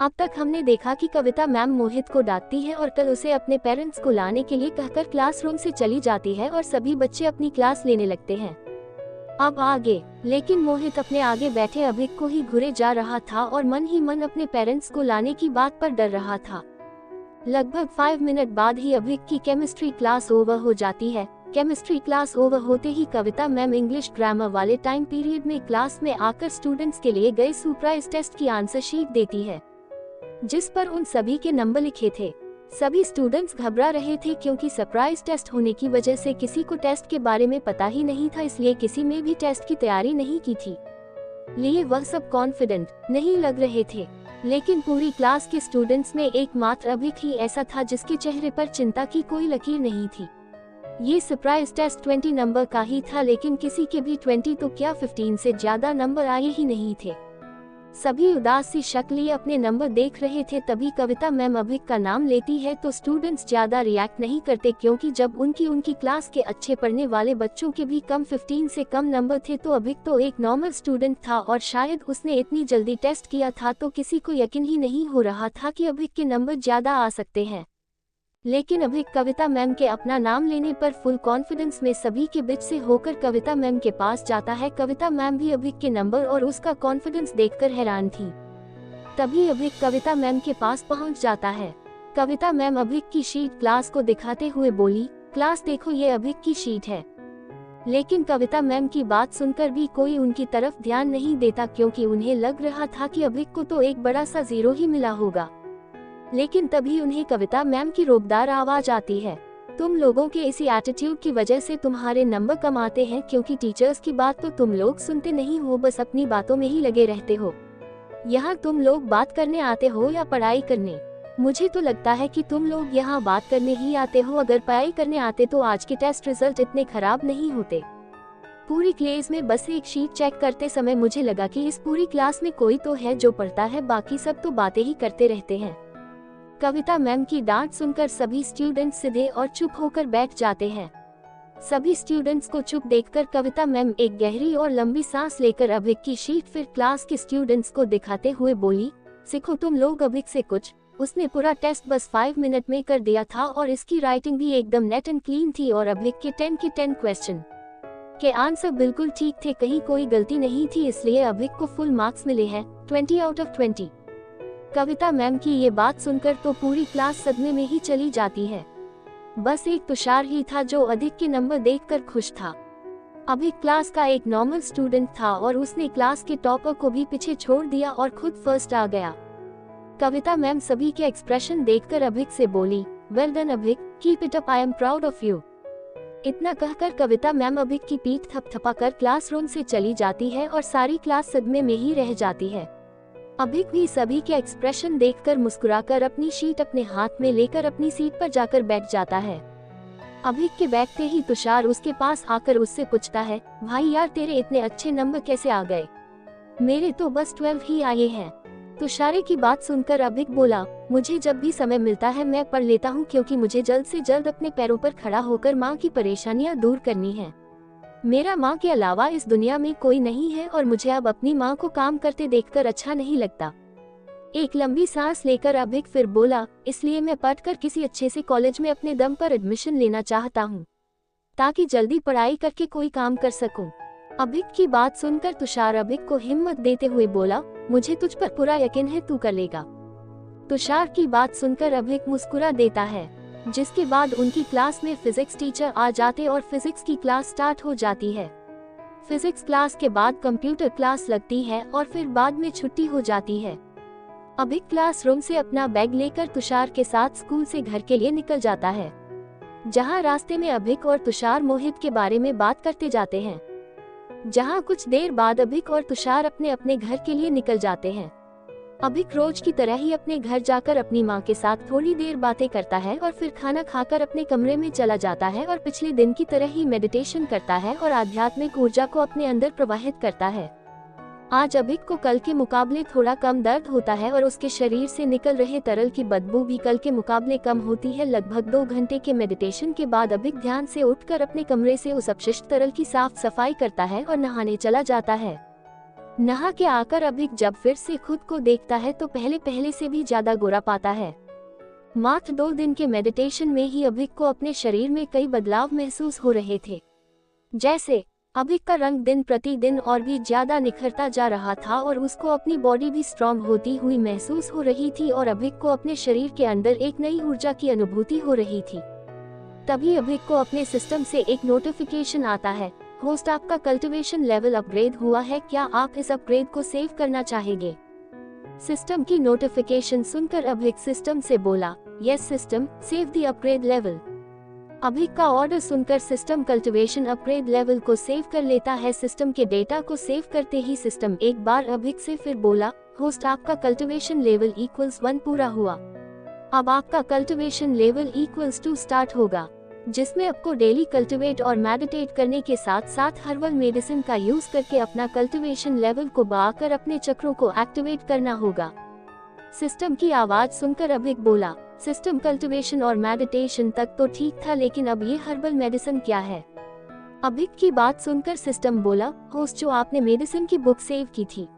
अब तक हमने देखा कि कविता मैम मोहित को डांटती है और कल उसे अपने पेरेंट्स को लाने के लिए कहकर क्लासरूम से चली जाती है और सभी बच्चे अपनी क्लास लेने लगते हैं। अब आगे, लेकिन मोहित अपने आगे बैठे अभिक को ही घूरे जा रहा था और मन ही मन अपने पेरेंट्स को लाने की बात पर डर रहा था। लगभग 5 मिनट बाद ही अभिक की केमिस्ट्री क्लास ओवर हो जाती है। केमिस्ट्री क्लास ओवर होते ही कविता मैम इंग्लिश ग्रामर वाले टाइम पीरियड में क्लास में आकर स्टूडेंट्स के लिए गए सरप्राइज टेस्ट की आंसर शीट देती है, जिस पर उन सभी के नंबर लिखे थे। सभी स्टूडेंट्स घबरा रहे थे क्योंकि सरप्राइज टेस्ट होने की वजह से किसी को टेस्ट के बारे में पता ही नहीं था, इसलिए किसी में भी टेस्ट की तैयारी नहीं की थी, लिए वह सब कॉन्फिडेंट नहीं लग रहे थे। लेकिन पूरी क्लास के स्टूडेंट्स में एकमात्र अभिक ही ऐसा था जिसके चेहरे पर चिंता की कोई लकीर नहीं थी। ये सरप्राइज टेस्ट 20 नंबर का ही था, लेकिन किसी के भी 20 तो क्या 15 से ज्यादा नंबर आए ही नहीं थे। सभी उदास सी शक्ल लिए अपने नंबर देख रहे थे। तभी कविता मैम अभिक का नाम लेती है तो स्टूडेंट्स ज्यादा रिएक्ट नहीं करते, क्योंकि जब उनकी क्लास के अच्छे पढ़ने वाले बच्चों के भी कम 15 से कम नंबर थे तो अभिक तो एक नॉर्मल स्टूडेंट था और शायद उसने इतनी जल्दी टेस्ट किया था तो किसी को यकीन ही नहीं हो रहा था कि अभिक के नंबर ज्यादा आ सकते हैं। लेकिन अभिक कविता मैम के अपना नाम लेने पर फुल कॉन्फिडेंस में सभी के बीच से होकर कविता मैम के पास जाता है। कविता मैम भी अभिक के नंबर और उसका कॉन्फिडेंस देखकर हैरान थी। तभी अभिक कविता मैम के पास पहुंच जाता है। कविता मैम अभिक की शीट क्लास को दिखाते हुए बोली, क्लास देखो ये अभिक की शीट है। लेकिन कविता मैम की बात सुनकर भी कोई उनकी तरफ ध्यान नहीं देता, क्योंकि उन्हें लग रहा था कि अभिक को तो एक बड़ा सा 0 ही मिला होगा। लेकिन तभी उन्हें कविता मैम की रोबदार आवाज आती है, तुम लोगों के इसी एटीट्यूड की वजह से तुम्हारे नंबर कम आते हैं, क्योंकि टीचर्स की बात तो तुम लोग सुनते नहीं हो, बस अपनी बातों में ही लगे रहते हो। यहाँ तुम लोग बात करने आते हो या पढ़ाई करने? मुझे तो लगता है कि तुम लोग यहाँ बात करने ही आते हो। अगर पढ़ाई करने आते तो आज के टेस्ट रिजल्ट इतने खराब नहीं होते। पूरी क्लास में बस एक शीट चेक करते समय मुझे लगा कि इस पूरी क्लास में कोई तो है जो पढ़ता है, बाकी सब तो बातें ही करते रहते हैं। कविता मैम की डांट सुनकर सभी स्टूडेंट्स सीधे और चुप होकर बैठ जाते हैं। सभी स्टूडेंट्स को चुप देखकर कविता मैम एक गहरी और लंबी सांस लेकर अभिक की शीट फिर क्लास के स्टूडेंट्स को दिखाते हुए बोली, सीखो तुम लोग अभिक से कुछ। उसने पूरा टेस्ट बस 5 मिनट में कर दिया था और इसकी राइटिंग भी एकदम नेट एंड क्लीन थी और अभिक के 10 के 10 क्वेश्चन के आंसर बिल्कुल ठीक थे, कहीं कोई गलती नहीं थी, इसलिए अभिक को फुल मार्क्स मिले हैं, 20 आउट ऑफ 20। कविता मैम की ये बात सुनकर तो पूरी क्लास सदमे में ही चली जाती है। बस एक तुषार ही था जो अभिक के नंबर देखकर खुश था। अभिक क्लास का एक नॉर्मल स्टूडेंट था और उसने क्लास के टॉपर को भी पीछे छोड़ दिया और खुद फर्स्ट आ गया। कविता मैम सभी के एक्सप्रेशन देखकर अभिक से बोली, well done Abhik, keep it up, I am proud of you. इतना कहकर कविता मैम अभिक की पीठ थपथपाकर क्लासरूम से चली जाती है और सारी क्लास सदमे में ही रह जाती है। अभिक भी सभी के एक्सप्रेशन देखकर मुस्कुराकर अपनी शीट अपने हाथ में लेकर अपनी सीट पर जाकर बैठ जाता है। अभिक के बैठते ही तुषार उसके पास आकर उससे पूछता है, भाई यार तेरे इतने अच्छे नंबर कैसे आ गए? मेरे तो बस 12 ही आए हैं। तुषार की बात सुनकर अभिक बोला, मुझे जब भी समय मिलता है मैं पढ़ लेता हूँ, क्योंकि मुझे जल्द से जल्द अपने पैरों पर खड़ा होकर माँ की परेशानियाँ दूर करनी है। मेरा माँ के अलावा इस दुनिया में कोई नहीं है और मुझे अब अपनी माँ को काम करते देखकर अच्छा नहीं लगता। एक लंबी सांस लेकर अभिक फिर बोला, इसलिए मैं पढ़कर किसी अच्छे से कॉलेज में अपने दम पर एडमिशन लेना चाहता हूँ, ताकि जल्दी पढ़ाई करके कोई काम कर सकूं। अभिक की बात सुनकर तुषार अभिक को हिम्मत देते हुए बोला, मुझे तुझ पर पूरा यकीन है, तू कर लेगा। तुषार की बात सुनकर अभिक मुस्कुरा देता है, जिसके बाद उनकी क्लास में फिजिक्स टीचर आ जाते और फिजिक्स की क्लास स्टार्ट हो जाती है। फिजिक्स क्लास के बाद कंप्यूटर क्लास लगती है और फिर बाद में छुट्टी हो जाती है। अभिक क्लासरूम से अपना बैग लेकर तुषार के साथ स्कूल से घर के लिए निकल जाता है, जहां रास्ते में अभिक और तुषार मोहित के बारे में बात करते जाते हैं। जहां कुछ देर बाद अभिक और तुषार अपने अपने घर के लिए निकल जाते हैं। अभिक रोज की तरह ही अपने घर जाकर अपनी माँ के साथ थोड़ी देर बातें करता है और फिर खाना खाकर अपने कमरे में चला जाता है और पिछले दिन की तरह ही मेडिटेशन करता है और आध्यात्मिक ऊर्जा को अपने अंदर प्रवाहित करता है। आज अभिक को कल के मुकाबले थोड़ा कम दर्द होता है और उसके शरीर से निकल रहे तरल की बदबू भी कल के मुकाबले कम होती है। लगभग 2 घंटे के मेडिटेशन के बाद अभिक ध्यान से उठकर अपने कमरे से उस अपशिष्ट तरल की साफ सफाई करता है और नहाने चला जाता है। नहा के आकर अभिक जब फिर से खुद को देखता है तो पहले से भी ज्यादा गोरा पाता है। मात्र 2 दिन के मेडिटेशन में ही अभिक को अपने शरीर में कई बदलाव महसूस हो रहे थे। जैसे अभिक का रंग दिन प्रतिदिन और भी ज्यादा निखरता जा रहा था और उसको अपनी बॉडी भी स्ट्रॉन्ग होती हुई महसूस हो रही थी और अभिक को अपने शरीर के अंदर एक नई ऊर्जा की अनुभूति हो रही थी। तभी अभिक को अपने सिस्टम से एक नोटिफिकेशन आता है, होस्ट आपका कल्टीवेशन लेवल अपग्रेड हुआ है, क्या आप इस अपग्रेड को सेव करना चाहेंगे? सिस्टम की नोटिफिकेशन सुनकर अभिक सिस्टम से बोला, yes system, save the upgrade level. अभिक का ऑर्डर सुनकर सिस्टम कल्टीवेशन अपग्रेड लेवल को सेव कर लेता है। सिस्टम के डेटा को सेव करते ही सिस्टम एक बार अभिक से फिर बोला, होस्ट आपका कल्टीवेशन लेवल इक्वल्स 1 पूरा हुआ। अब आपका कल्टीवेशन लेवल इक्वल्स 2 स्टार्ट होगा, जिसमें आपको डेली कल्टीवेट और मेडिटेट करने के साथ साथ हर्बल मेडिसिन का यूज करके अपना कल्टीवेशन लेवल को बढ़ाकर अपने चक्रों को एक्टिवेट करना होगा। सिस्टम की आवाज सुनकर अभिक बोला, सिस्टम कल्टीवेशन और मेडिटेशन तक तो ठीक था, लेकिन अब ये हर्बल मेडिसिन क्या है? अभिक की बात सुनकर सिस्टम बोला, होस्ट जो आपने मेडिसिन की बुक सेव की थी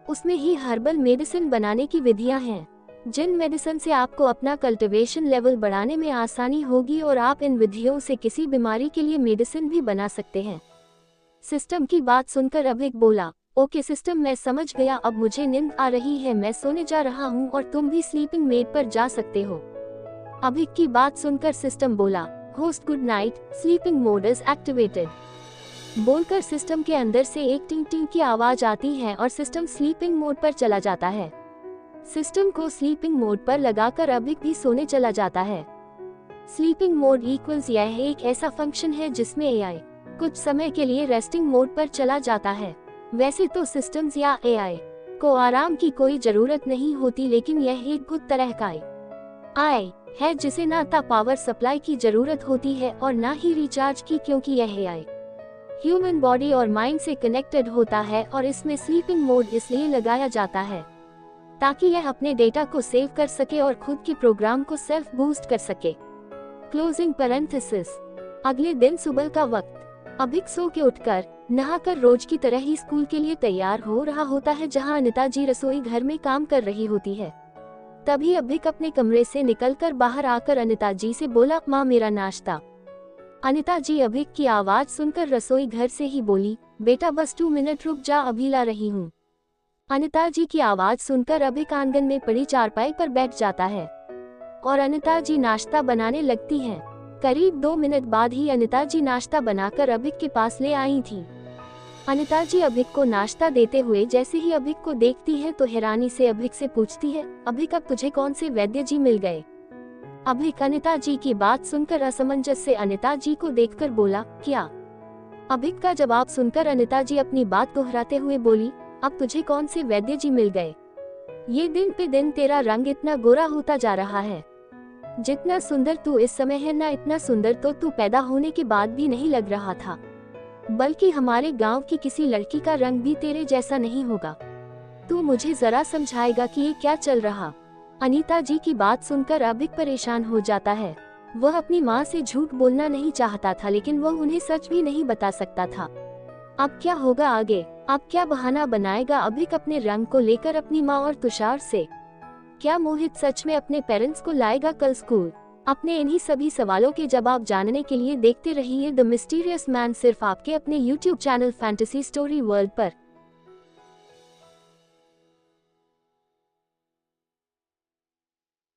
उसमें ही हर्बल मेडिसिन बनाने की विधियां हैं, जिन मेडिसिन से आपको अपना कल्टीवेशन लेवल बढ़ाने में आसानी होगी और आप इन विधियों से किसी बीमारी के लिए मेडिसिन भी बना सकते हैं। सिस्टम की बात सुनकर अभिक बोला, ओके सिस्टम, मैं समझ गया, अब मुझे नींद आ रही है, मैं सोने जा रहा हूँ और तुम भी स्लीपिंग मेड पर जा सकते हो। अभिक की बात सुनकर सिस्टम बोला, host good night, sleeping mode is activated. बोलकर सिस्टम के अंदर से एक टिंग टिंग की आवाज आती है और सिस्टम स्लीपिंग मोड पर चला जाता है। सिस्टम को स्लीपिंग मोड पर लगाकर अभिक भी सोने चला जाता है। स्लीपिंग मोड इक्वल्स यह एक ऐसा फंक्शन है जिसमें एआई कुछ समय के लिए रेस्टिंग मोड पर चला जाता है। वैसे तो सिस्टम्स या एआई को आराम की कोई जरूरत नहीं होती, लेकिन यह एक खुद तरह का एआई है जिसे ना तो पावर सप्लाई की जरूरत होती है और ना ही रिचार्ज की, क्योंकि यह एआई ह्यूमन बॉडी और माइंड से कनेक्टेड होता है और इसमें स्लीपिंग मोड इसलिए लगाया जाता है ताकि यह अपने डेटा को सेव कर सके और खुद की प्रोग्राम को सेल्फ बूस्ट कर सके। Closing parenthesis. अगले दिन सुबह का वक्त। अभिक सो के उठकर नहाकर रोज की तरह ही स्कूल के लिए तैयार हो रहा होता है, जहां अनिता जी रसोई घर में काम कर रही होती है। तभी अभिक अपने कमरे से निकलकर बाहर आकर अनिता जी से बोला, माँ मेरा नाश्ता। अनिता जी अभिक की आवाज सुनकर रसोई घर से ही बोली, बेटा बस 2 मिनट रुक जा, अभी ला रही हूँ। अनिता जी की आवाज सुनकर अभिक आंगन में पड़ी चारपाई पर बैठ जाता है और अनिता जी नाश्ता बनाने लगती हैं। करीब 2 मिनट बाद ही अनिता जी नाश्ता बनाकर अभिक के पास ले आई थी। अनिता जी अभिक को नाश्ता देते हुए जैसे ही अभिक को देखती है तो हैरानी से अभिक से पूछती है, अभिक अब तुझे कौन से वैद्य जी मिल गए? अभिक अनिता जी की बात सुनकर असमंजस से अनिता जी को देखकर बोला, क्या? अभिक का जवाब सुनकर अनिता जी अपनी बात दोहराते हुए बोली, अब तुझे कौन से वैद्य जी मिल गए? ये दिन पे दिन तेरा रंग इतना गोरा होता जा रहा है। जितना सुंदर तू इस समय है ना, इतना सुंदर तो तू पैदा होने के बाद भी नहीं लग रहा था, बल्कि हमारे गांव की किसी लड़की का रंग भी तेरे जैसा नहीं होगा। तू मुझे जरा समझाएगा कि ये क्या चल रहा? अनीता जी की बात सुनकर अभिक परेशान हो जाता है। वह अपनी माँ से झूठ बोलना नहीं चाहता था, लेकिन वह उन्हें सच भी नहीं बता सकता था। अब क्या होगा आगे? अब क्या बहाना बनाएगा अभिक अपने रंग को लेकर अपनी माँ और तुषार से? क्या मोहित सच में अपने पेरेंट्स को लाएगा कल स्कूल? अपने इन्हीं सभी सवालों के जवाब जानने के लिए देखते रहिए द मिस्टीरियस मैन, सिर्फ आपके अपने YouTube channel fantasy story world पर।